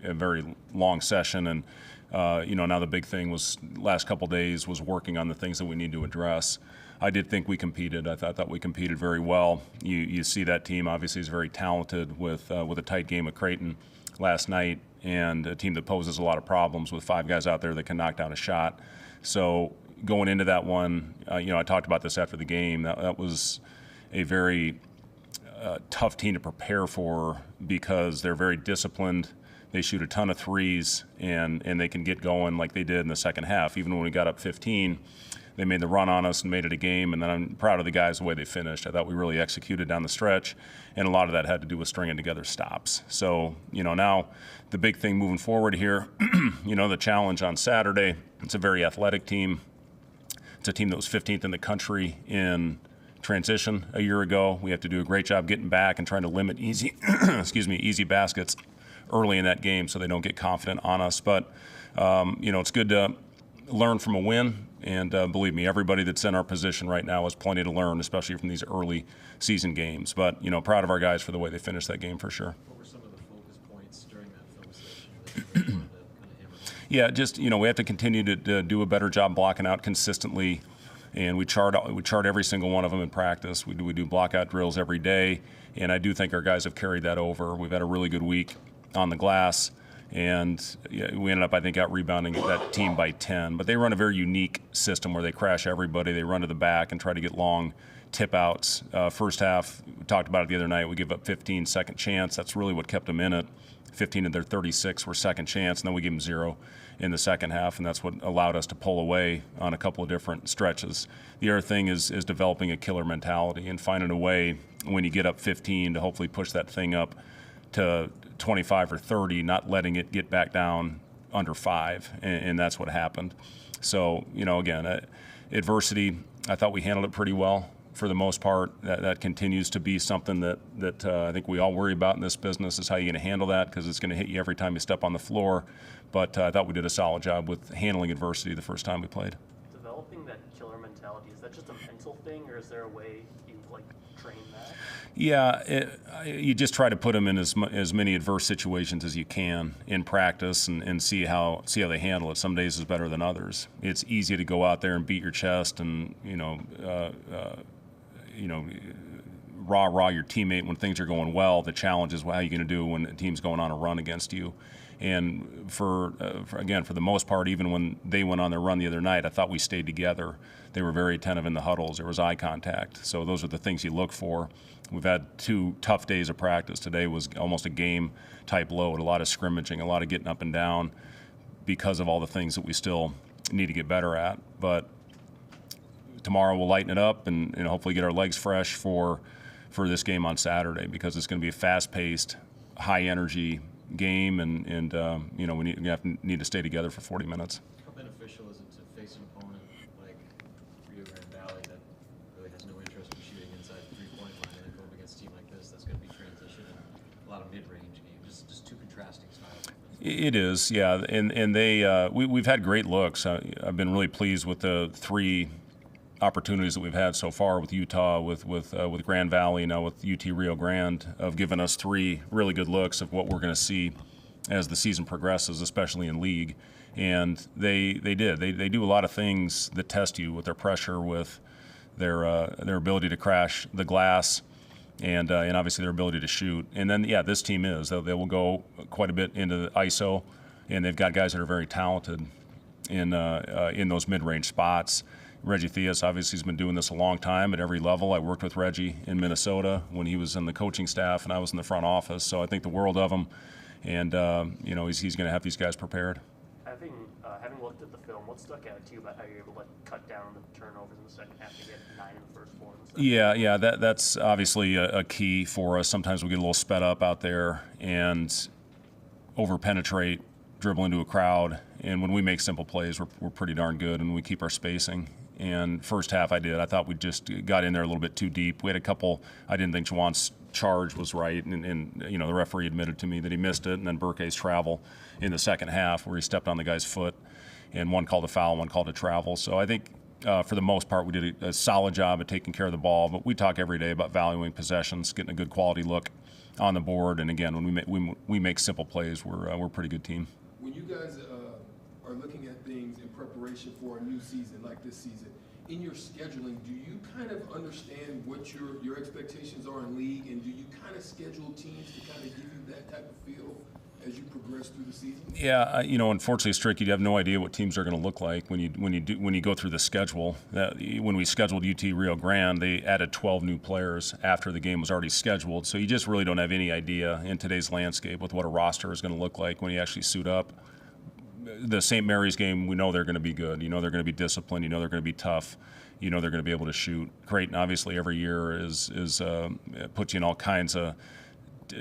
a very long session, and now the big thing was last couple days was working on the things that we need to address. I did think we competed. I thought we competed very well. You see that team obviously is very talented with a tight game with Creighton last night, and a team that poses a lot of problems with 5 guys out there that can knock down a shot. So going into that one, I talked about this after the game. That was a very tough team to prepare for because they're very disciplined. They shoot a ton of threes, and they can get going like they did in the second half. Even when we got up 15, they made the run on us and made it a game, and then I'm proud of the guys the way they finished. I thought we really executed down the stretch, and a lot of that had to do with stringing together stops. So, now the big thing moving forward here, the challenge on Saturday, it's a very athletic team. It's a team that was 15th in the country in transition a year ago. We have to do a great job getting back and trying to limit easy baskets early in that game so they don't get confident on us. But, it's good to learn from a win. And believe me, everybody that's in our position right now has plenty to learn, especially from these early season games. But, proud of our guys for the way they finished that game for sure. What were some of the focus points during that film session that you really wanted to kind of hammer home? Yeah, just, we have to continue to do a better job blocking out consistently. And we chart every single one of them in practice. We do block-out drills every day, and I do think our guys have carried that over. We've had a really good week on the glass, and we ended up, I think, out-rebounding that team by 10. But they run a very unique system where they crash everybody. They run to the back and try to get long tip-outs. First half, we talked about it the other night, we give up 15 second chance. That's really what kept them in it. 15 of their 36 were second chance, and then we gave them 0 in the second half, and that's what allowed us to pull away on a couple of different stretches. The other thing is developing a killer mentality and finding a way when you get up 15 to hopefully push that thing up to 25 or 30, not letting it get back down under 5, and that's what happened. So, again, adversity, I thought we handled it pretty well. For the most part, that continues to be something that I think we all worry about in this business is how you're going to handle that, because it's going to hit you every time you step on the floor. But I thought we did a solid job with handling adversity the first time we played. Developing that killer mentality, is that just a mental thing, or is there a way you train that? Yeah, you just try to put them in as many adverse situations as you can in practice and see how they handle it. Some days is better than others. It's easy to go out there and beat your chest and rah your teammate when things are going well. The challenge is how you're going to do when a team's going on a run against you. And for the most part, even when they went on their run the other night, I thought we stayed together. They were very attentive in the huddles. There was eye contact. So those are the things you look for. We've had 2 tough days of practice. Today was almost a game-type load, a lot of scrimmaging, a lot of getting up and down because of all the things that we still need to get better at. But tomorrow we'll lighten it up and hopefully get our legs fresh for this game on Saturday, because it's going to be a fast-paced, high-energy game, and we need to stay together for 40 minutes. How beneficial is it to face an opponent like Rio Grande Valley that really has no interest in shooting inside the three-point line, and then going against a team like this that's going to be transition and a lot of mid-range games, just 2 contrasting styles? It is, yeah, and they we've had great looks. I've been really pleased with the 3 opportunities that we've had so far with Utah, with Grand Valley, now with UT Rio Grande, of giving us 3 really good looks of what we're going to see as the season progresses, especially in league. And they do a lot of things that test you with their pressure, with their ability to crash the glass, and obviously their ability to shoot. And then this team they will go quite a bit into the ISO, and they've got guys that are very talented in those mid-range spots. Reggie Theus obviously has been doing this a long time at every level. I worked with Reggie in Minnesota when he was in the coaching staff and I was in the front office, so I think the world of him, and he's going to have these guys prepared. Having looked at the film, what stuck out to you about how you're able to cut down the turnovers in the second half to get 9 in the first 4? Yeah, that's obviously a key for us. Sometimes we get a little sped up out there and over-penetrate, dribble into a crowd, and when we make simple plays, we're pretty darn good, and we keep our spacing. And first half I thought we just got in there a little bit too deep. We had a couple, I didn't think Juwan's charge was right, and the referee admitted to me that he missed it, and then Burke's travel in the second half where he stepped on the guy's foot, and one called a foul, one called a travel. So I think for the most part we did a solid job at taking care of the ball, but we talk every day about valuing possessions, getting a good quality look on the board. And again, when we make simple plays, we're a pretty good team. When you guys are looking at things in preparation for a new season like this season, in your scheduling, do you kind of understand what your expectations are in league, and do you kind of schedule teams to kind of give you that type of feel as you progress through the season? Yeah, unfortunately, it's tricky. You have no idea what teams are going to look like when you go through the schedule. When we scheduled UT Rio Grande, they added 12 new players after the game was already scheduled. So you just really don't have any idea in today's landscape with what a roster is going to look like when you actually suit up. The St. Mary's game, we know they're going to be good. They're going to be disciplined. They're going to be tough. They're going to be able to shoot. Creighton, obviously, every year puts you in all kinds of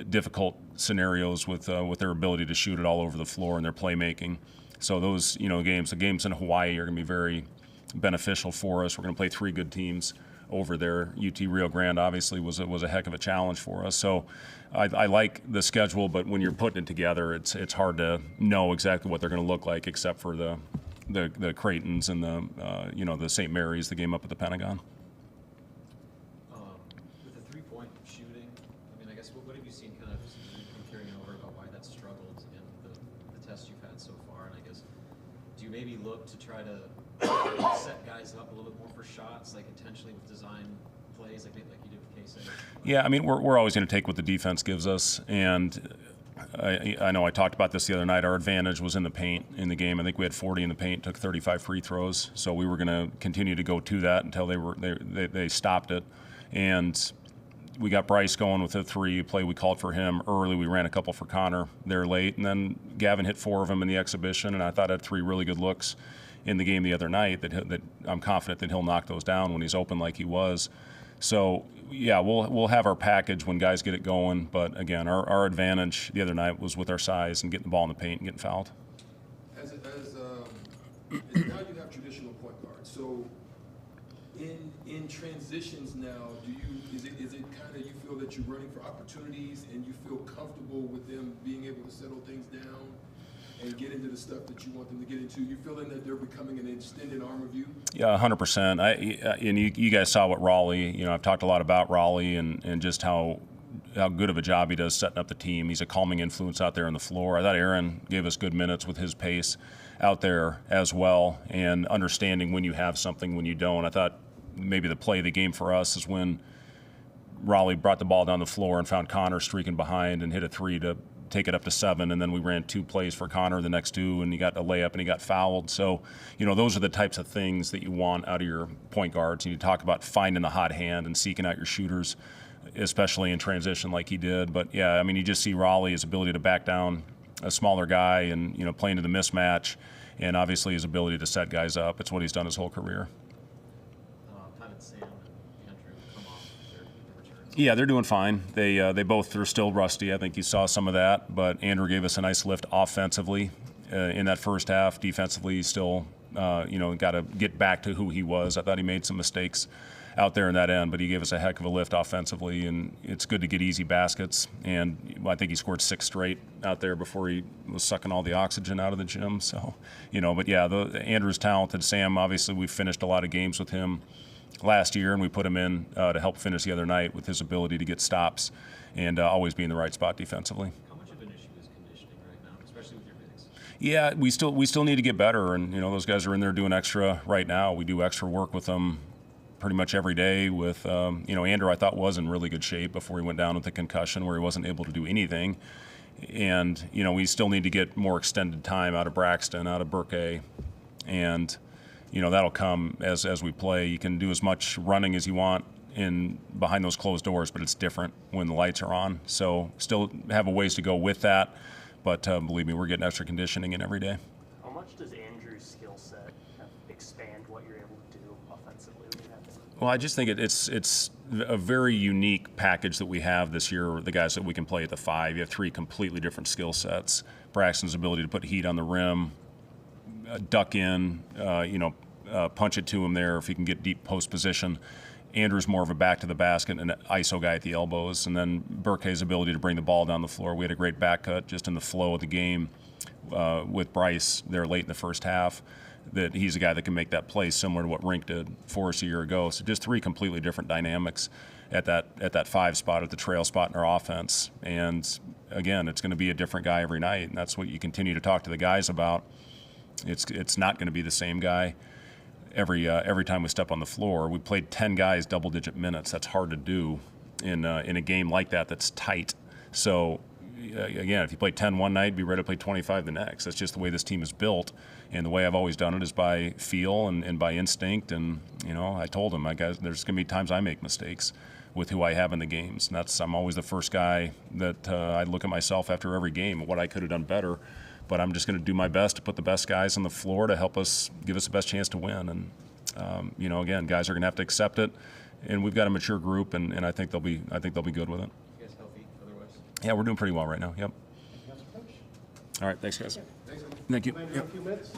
difficult scenarios with their ability to shoot it all over the floor and their playmaking. So those the games in Hawaii are going to be very beneficial for us. We're going to play 3 good teams over there. UT Rio Grande obviously was a heck of a challenge for us. So I like the schedule, but when you're putting it together, it's hard to know exactly what they're going to look like, except for the Creightons and the St. Mary's, the game up at the Pentagon. With the 3-point shooting, I guess what have you seen kind of carrying over about why that's struggled in the tests you've had so far? And I guess, do you maybe look to try to set guys up a little bit more for shots, like intentionally with design plays, like you did with Casey? Yeah, we're always going to take what the defense gives us, and I know I talked about this the other night. Our advantage was in the paint in the game. I think we had 40 in the paint, took 35 free throws, so we were going to continue to go to that until they stopped it, and we got Bryce going with a 3 play. We called for him early. We ran a couple for Connor there late, and then Gavin hit 4 of them in the exhibition, and I thought I had 3 really good looks in the game the other night that I'm confident that he'll knock those down when he's open like he was. So yeah, we'll have our package when guys get it going. But again, our advantage the other night was with our size and getting the ball in the paint and getting fouled. As now you have traditional point guards. So in transitions now, is it kind of you feel that you're running for opportunities and you feel comfortable with them being able to settle things down and get into the stuff that you want them to get into? You feeling that they're becoming an extended arm of you? Yeah, 100%. And you guys saw what Raleigh, I've talked a lot about Raleigh and just how good of a job he does setting up the team. He's a calming influence out there on the floor. I thought Aaron gave us good minutes with his pace out there as well, and understanding when you have something, when you don't. I thought maybe the play of the game for us is when Raleigh brought the ball down the floor and found Connor streaking behind and hit a 3 to take it up to 7, and then we ran 2 plays for Connor the next 2, and he got a layup and he got fouled. So, those are the types of things that you want out of your point guards. And you talk about finding the hot hand and seeking out your shooters, especially in transition like he did. But yeah, you just see Raleigh's ability to back down a smaller guy and, play into the mismatch, and obviously his ability to set guys up. It's what he's done his whole career. How did Sam and Andrew come off their returns? Yeah, they're doing fine. They both are still rusty. I think you saw some of that, but Andrew gave us a nice lift offensively in that first half. Defensively, still, got to get back to who he was. I thought he made some mistakes out there in that end, but he gave us a heck of a lift offensively, and it's good to get easy baskets. And I think he scored 6 straight out there before he was sucking all the oxygen out of the gym. So, but yeah, Andrew's talented. Sam, obviously, we finished a lot of games with him last year, and we put him in to help finish the other night with his ability to get stops and always be in the right spot defensively. How much of an issue is conditioning right now, especially with your bigs? Yeah, we still need to get better, and those guys are in there doing extra right now. We do extra work with them pretty much every day. With Andrew, I thought was in really good shape before he went down with the concussion, where he wasn't able to do anything. And we still need to get more extended time out of Braxton, out of Burke, and that'll come as we play. You can do as much running as you want in behind those closed doors, but it's different when the lights are on. So still have a ways to go with that, but believe me, we're getting extra conditioning in every day. How much does Andrew's skill set expand what you're able to do offensively when you have him? Well, I just think it's a very unique package that we have this year, the guys that we can play at the 5. You have 3 completely different skill sets. Braxton's ability to put heat on the rim, duck in, punch it to him there if he can get deep post position. Andrew's more of a back to the basket and an ISO guy at the elbows. And then Burke's ability to bring the ball down the floor. We had a great back cut just in the flow of the game with Bryce there late in the first half, that he's a guy that can make that play similar to what Rink did for us a year ago. So just 3 completely different dynamics. at that 5 spot, at the trail spot in our offense. And again, it's going to be a different guy every night, and that's what you continue to talk to the guys about. It's not going to be the same guy every time we step on the floor. We played 10 guys double-digit minutes. That's hard to do in a game like that that's tight. So again, if you play 10 one night, be ready to play 25 the next. That's just the way this team is built, and the way I've always done it is by feel and by instinct. And I told them, guys, there's going to be times I make mistakes with who I have in the games, and I'm always the first guy that I look at myself after every game, what I could have done better. But I'm just going to do my best to put the best guys on the floor to help us, give us the best chance to win. And again, guys are going to have to accept it, and we've got a mature group, and I think they'll be good with it. You guys healthy otherwise? Yeah, we're doing pretty well right now. Yep. Anything else, Coach? All right, thanks, guys. Thanks. Thank you. Maybe in a few minutes.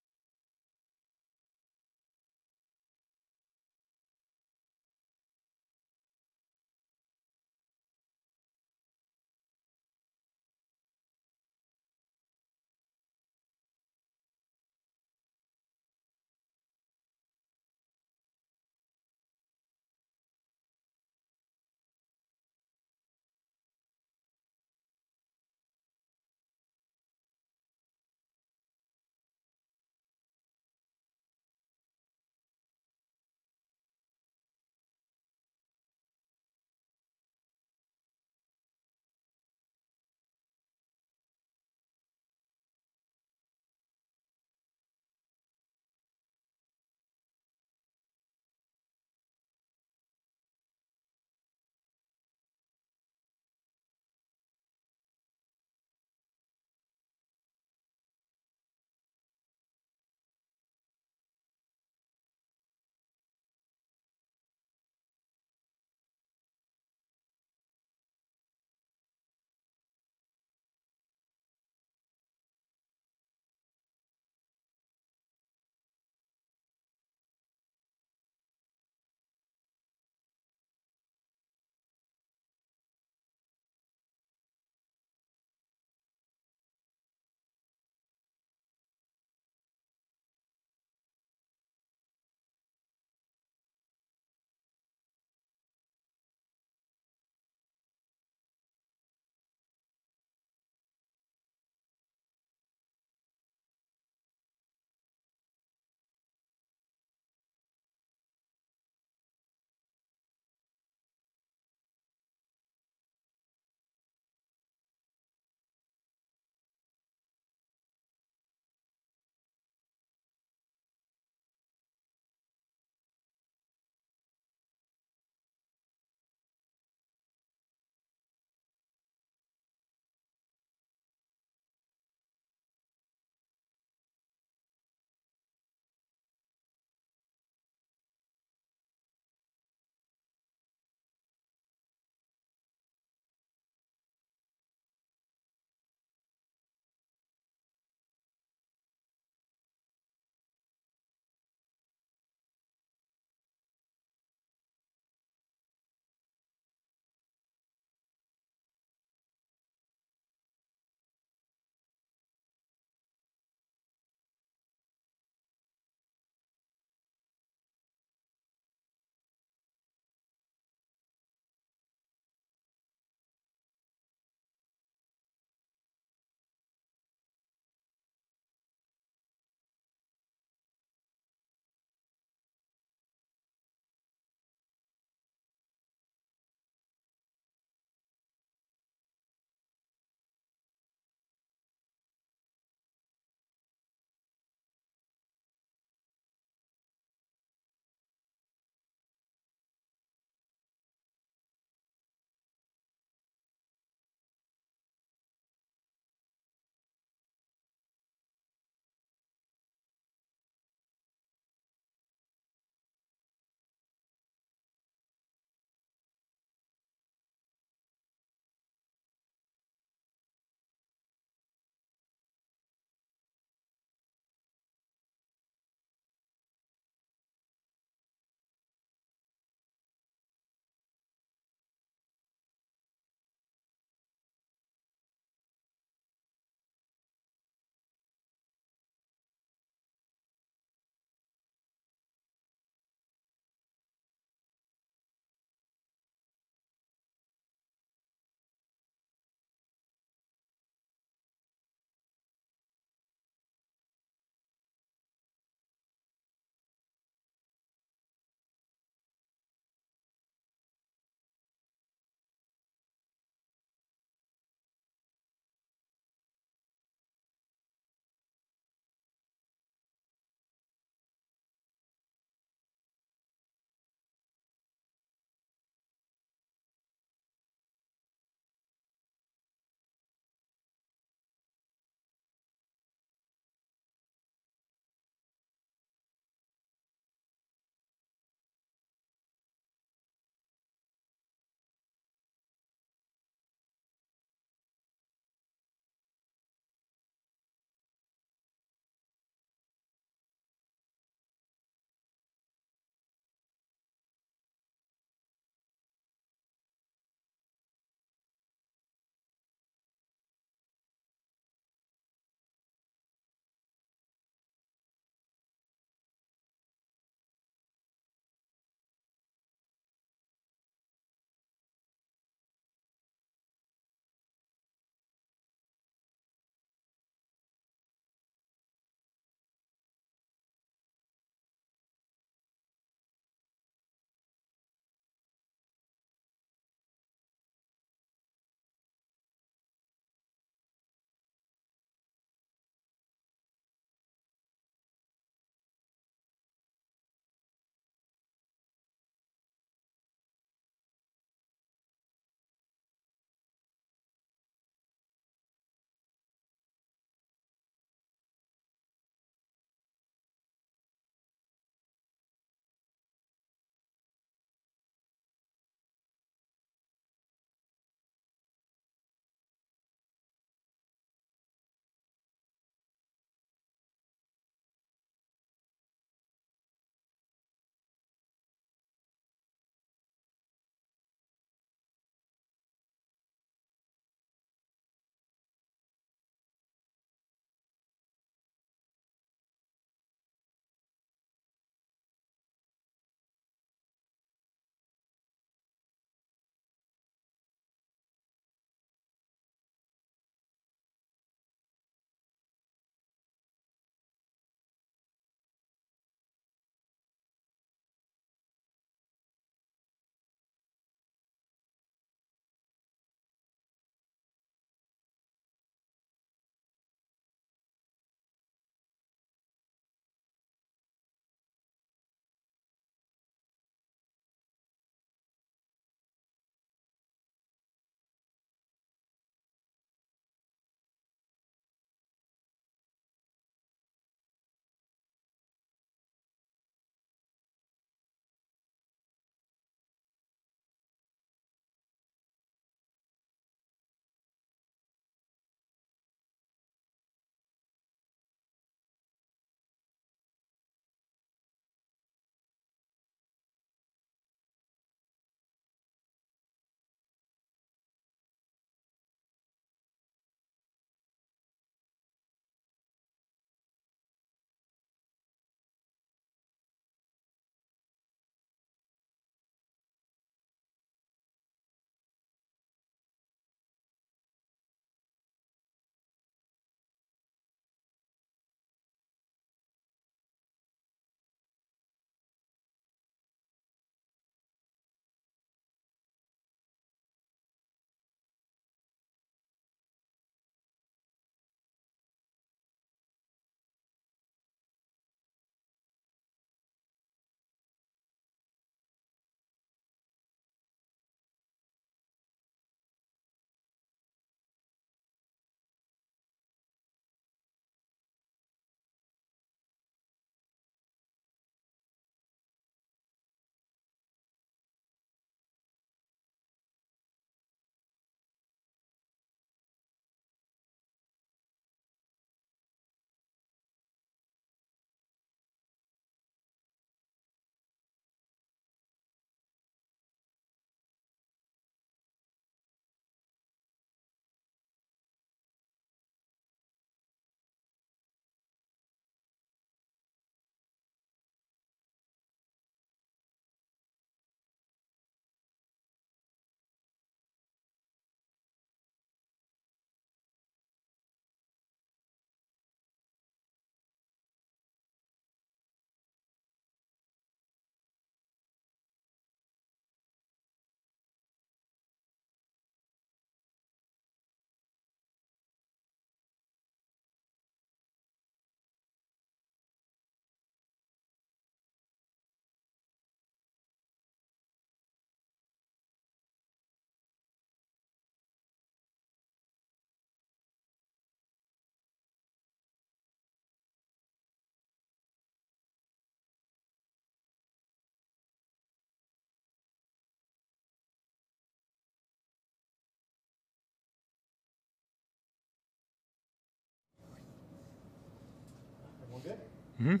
Andrew,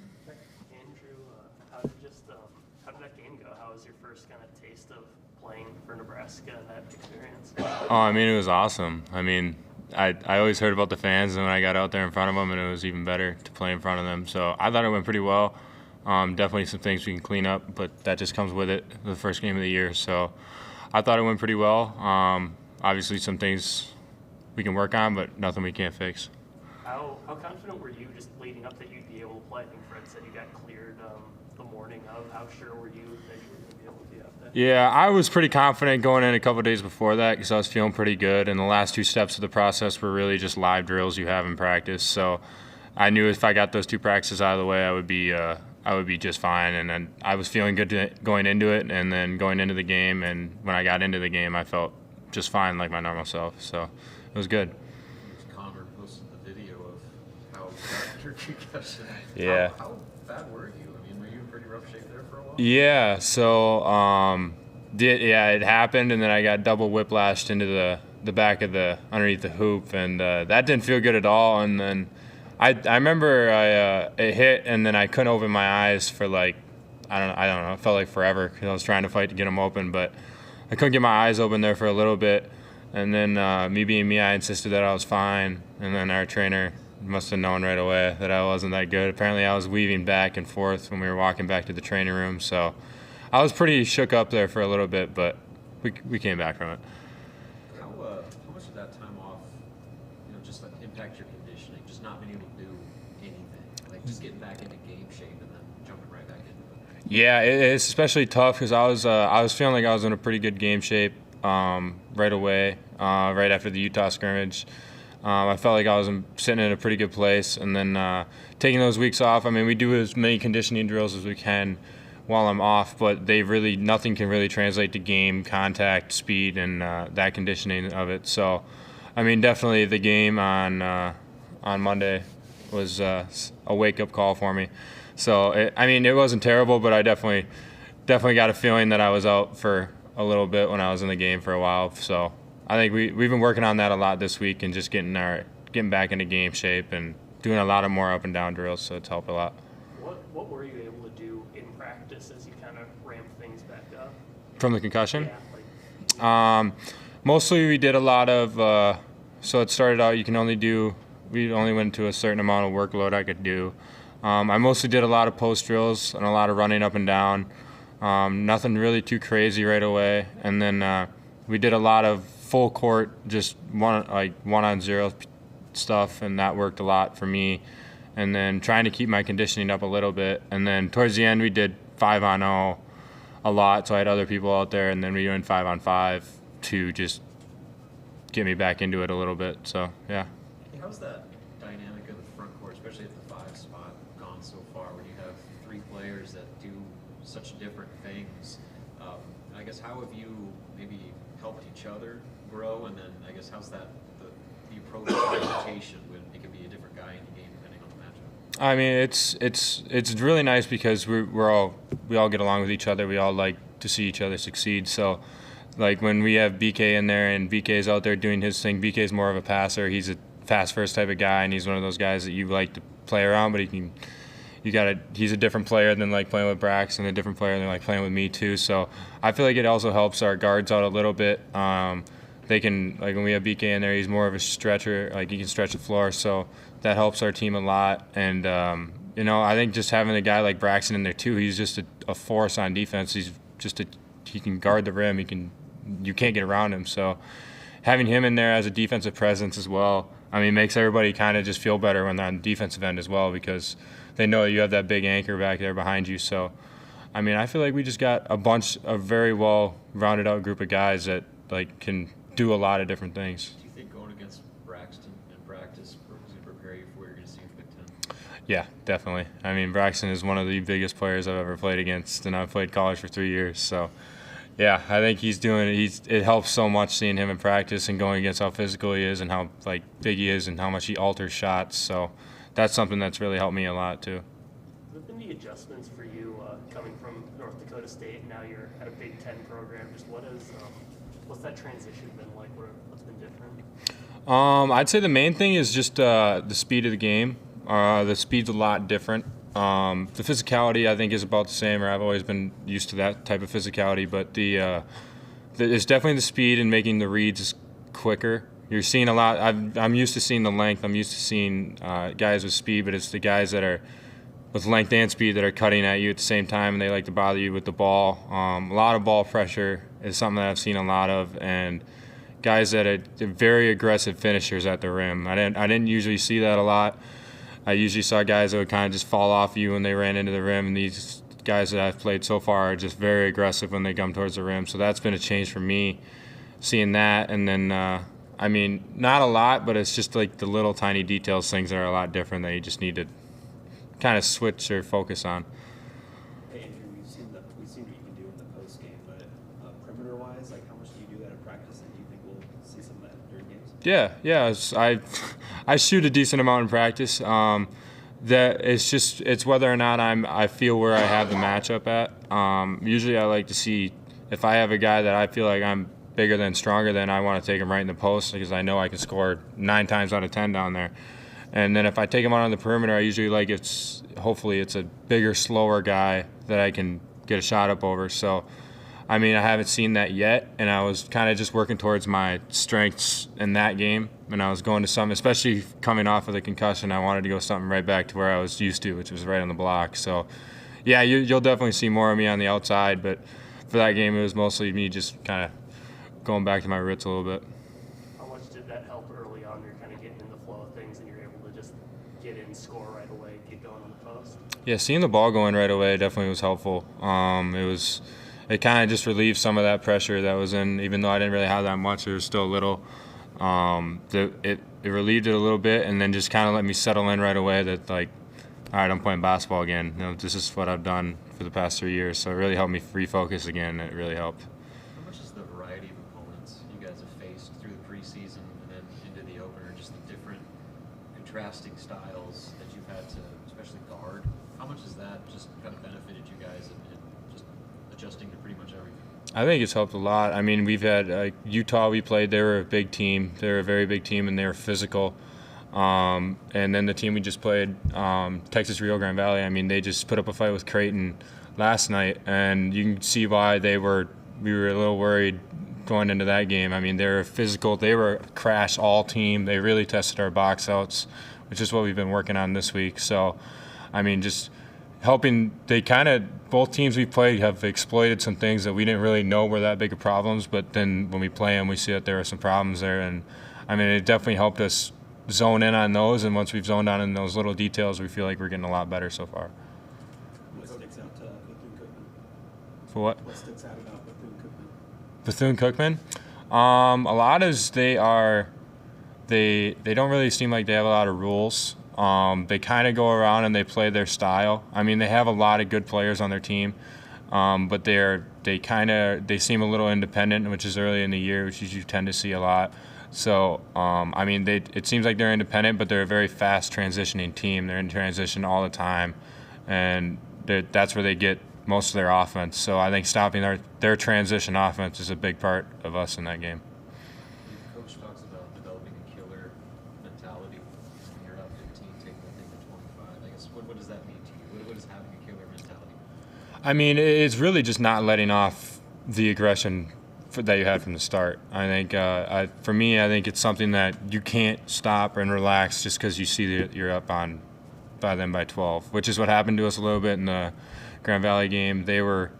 how did that game go? How was your first kind of taste of playing for Nebraska and that experience? Oh, I mean, it was awesome. I mean, I always heard about the fans, and when I got out there in front of them, and it was even better to play in front of them. So I thought it went pretty well. Definitely some things we can clean up, but that just comes with it, the first game of the year. So I thought it went pretty well. Obviously some things we can work on, but nothing we can't fix. How confident were you just leading up that you'd be able to play? I think Fred said you got cleared the morning of. How sure were you that you were going to be able to be out there? Yeah, I was pretty confident going in a couple of days before that because I was feeling pretty good. And the last 2 steps of the process were really just live drills you have in practice. So I knew if I got those 2 practices out of the way, I would be just fine. And then I was feeling good going into it, and then going into the game. And when I got into the game, I felt just fine, like my normal self. So it was good. Connor posted the video of how bad your concussion. Yeah. How bad were you? I mean, were you in pretty rough shape there for a while? Yeah. So it happened, and then I got double whiplashed into the back of underneath the hoop, and that didn't feel good at all. And then I remember it hit, and then I couldn't open my eyes for like I don't know. It felt like forever because I was trying to fight to get them open, but I couldn't get my eyes open there for a little bit. And then me being me, I insisted that I was fine. And then our trainer must have known right away that I wasn't that good. Apparently I was weaving back and forth when we were walking back to the training room. So I was pretty shook up there for a little bit, but we came back from it. How much did that time off, just impact your conditioning, just not being able to do anything, like just getting back into game shape and then jumping right back into it? Yeah, it's especially tough because I was feeling like I was in a pretty good game shape right away, right after the Utah scrimmage. I felt like I was sitting in a pretty good place, and then taking those weeks off. I mean, we do as many conditioning drills as we can while I'm off, but nothing can really translate to game contact, speed, and that conditioning of it. So, I mean, definitely the game on Monday was a wake-up call for me. So, it wasn't terrible, but I definitely got a feeling that I was out for a little bit when I was in the game for a while. So I think we've been working on that a lot this week and just getting back into game shape and doing a lot of more up and down drills. So it's helped a lot. What were you able to do in practice as you kind of ramp things back up? From the concussion? Yeah. Mostly we did a lot of. So it started out we only went to a certain amount of workload I could do. I mostly did a lot of post drills and a lot of running up and down. Nothing really too crazy right away, and then we did a lot of full court, just one-on-0 stuff, and that worked a lot for me. And then trying to keep my conditioning up a little bit, and then towards the end we did 5-on-0 a lot, so I had other people out there, and then we doing 5-on-5 to just get me back into it a little bit. So yeah. How's that dynamic of the front court, especially at the 5 spot, gone so far when you have 3 players that do such different things? I guess how have you maybe helped each other grow, and then I guess how's that the approach to rotation when it can be a different guy in the game depending on the matchup? I mean, it's really nice because we all get along with each other. We all like to see each other succeed. So, like when we have BK in there and BK's out there doing his thing, BK's more of a passer. He's a pass first type of guy, and he's one of those guys that you like to play around, but he's a different player than like playing with Brax, and a different player than like playing with me too. So I feel like it also helps our guards out a little bit. They can, like when we have BK in there, he's more of a stretcher, like he can stretch the floor, so that helps our team a lot. And I think just having a guy like Braxton in there too, he's just a force on defense. He can guard the rim. You can't get around him. So having him in there as a defensive presence as well, makes everybody kind of just feel better when they're on the defensive end as well, because they know you have that big anchor back there behind you. So, I feel like we just got a very well rounded out group of guys that can do a lot of different things. Do you think going against Braxton in practice was going to prepare you for what you're going to see in the Big Ten? Yeah, definitely. Braxton is one of the biggest players I've ever played against, and I've played college for 3 years. So, yeah, I think he's doing it. It helps so much seeing him in practice and going against how physical he is and how big he is and how much he alters shots. So that's something that's really helped me a lot too. What have been the adjustments for you coming from North Dakota State, and now you're at a Big Ten program? Just what's that transition been like? What's been different? I'd say the main thing is just the speed of the game. The speed's a lot different. The physicality, I think, is about the same, or I've always been used to that type of physicality, but it's definitely the speed and making the reads quicker. You're seeing a lot. I'm used to seeing the length. I'm used to seeing guys with speed, but it's the guys that are with length and speed that are cutting at you at the same time, and they like to bother you with the ball. A lot of ball pressure is something that I've seen a lot of, and guys that are very aggressive finishers at the rim. I didn't usually see that a lot. I usually saw guys that would kind of just fall off you when they ran into the rim, and these guys that I've played so far are just very aggressive when they come towards the rim. So that's been a change for me, seeing that. And then, I mean, not a lot, but it's just like the little tiny details, things that are a lot different that you just need to kind of switch or focus on. Hey Andrew, we've seen what you can do in the post game, but perimeter-wise, like how much do you do that in practice, and do you think we'll see some of that during games? Yeah. I shoot a decent amount in practice. That it's whether or not I feel where I have the matchup at. Usually I like to see if I have a guy that I feel like I'm bigger than, stronger than, I want to take him right in the post because I know I can score 9 times out of 10 down there. And then if I take him out on the perimeter, I usually like hopefully it's a bigger, slower guy that I can get a shot up over. So, I mean, I haven't seen that yet, and I was kind of just working towards my strengths in that game. And I was going to something, especially coming off of the concussion, I wanted to go something right back to where I was used to, which was right on the block. So, yeah, you'll definitely see more of me on the outside, but for that game, it was mostly me just kind of going back to my roots a little bit. How much did that help early on? You're kind of getting in the flow of things and you're able to just get in, score right away, get going on the post? Yeah, seeing the ball going right away definitely was helpful. It kind of just relieved some of that pressure that was in, even though I didn't really have that much, there was still a little. It relieved it a little bit, and then just kind of let me settle in right away that, like, all right, I'm playing basketball again. You know, this is what I've done for the past 3 years, so it really helped me refocus again. It really helped. How much is the variety of opponents you guys have faced through the preseason and then into the opener, just the different contrasting styles that you've had to especially guard? How much has that just kind of benefited you guys in just adjusting to pretty much everything? I think it's helped a lot. I mean, we've had Utah we played. They were a big team. They were a very big team, and they were physical. And then the team we just played, Texas Rio Grande Valley, I mean, they just put up a fight with Creighton last night, and you can see why we were a little worried going into that game. I mean, they were physical. They were a crash all team. They really tested our box outs, which is what we've been working on this week. So, I mean, just helping, both teams we played have exploited some things that we didn't really know were that big of problems, but then when we play them, we see that there are some problems there. And, I mean, it definitely helped us zone in on those, and once we've zoned on in those little details, we feel like we're getting a lot better so far. What sticks out to Bethune-Cookman? For what? What sticks out about Bethune-Cookman? Bethune-Cookman? A lot is they don't really seem like they have a lot of rules. They kind of go around and they play their style. I mean, they have a lot of good players on their team, but they seem a little independent, which is early in the year, which you tend to see a lot. So, I mean, it seems like they're independent, but they're a very fast transitioning team. They're in transition all the time, and that's where they get most of their offense. So I think stopping their transition offense is a big part of us in that game. Your coach talks about developing a killer mentality when you're up 15, taking the thing to 25. I guess, what does that mean to you? What is having a killer mentality? I mean, it's really just not letting off the aggression that you had from the start. I think, for me, I think it's something that you can't stop and relax just because you see that you're up by 12, which is what happened to us a little bit in the Grand Valley game. They were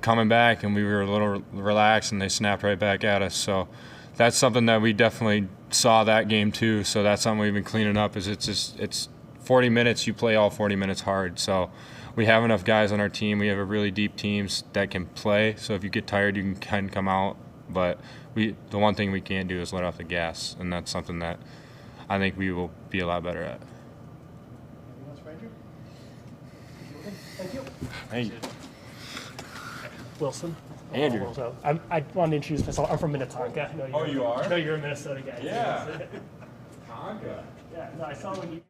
coming back, and we were a little relaxed, and they snapped right back at us. So that's something that we definitely saw that game too. So that's something we've been cleaning up. It's 40 minutes. You play all 40 minutes hard. So we have enough guys on our team. We have a really deep teams that can play. So if you get tired, you can kind of come out. But the one thing we can't do is let off the gas, and that's something that I think we will be a lot better at. Anything else for Andrew? Thank you. Hey. Wilson. Andrew. So I wanted to introduce myself. I'm from Minnetonka. Oh, you are? I know you're a Minnesota guy. Yeah. Tonka. Yeah. No, I saw when you.